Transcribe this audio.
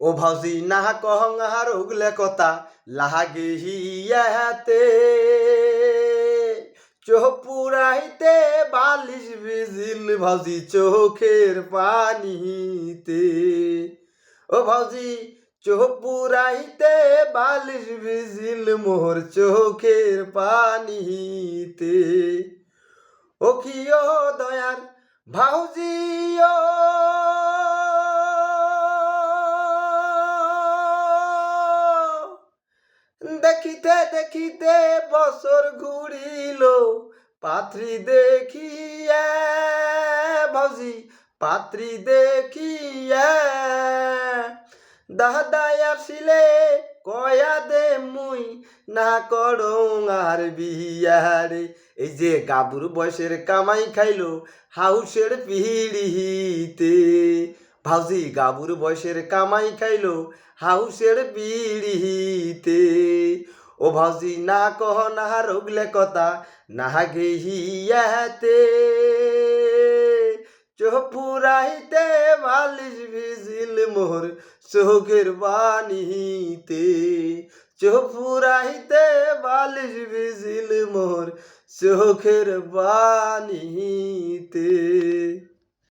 ও ভাউজি না কহং আর উগলে কথা লাহাগে হিয়াতে চোখ পুরাইতে বালিশ ভিজিল ভাউজি চোখের পানিতে। ও ভাউজি চোখ পুরাইতে বালিশ ভিজিল মোর চোখের পানিতে। ও কি ও দয়ার ভাউজি ও দেখিতে দেখিতে বছর ঘুরিল পাত্রী দেখিয়া ভাউজি পাত্রী দেখিয়া দাদাই আসিলে কয়া দে মুই না করং আর বিয়ারে। এই যে গাবুর বয়সের কামাই খাইলো হাউসের পিড়িতে ভাউজি গাবুর বয়সের কামাই খাইলো হাউসের পিড়িতে। ও ভাউজি না কহ না রোগলে কথা না গে হিয়াতে চোখ পুরাইতে বালিশ ভিজিল মোর চোখের বানিতে। চোখ পুরাইতে বালিশ ভিজিল মোর চোখের বানিতে।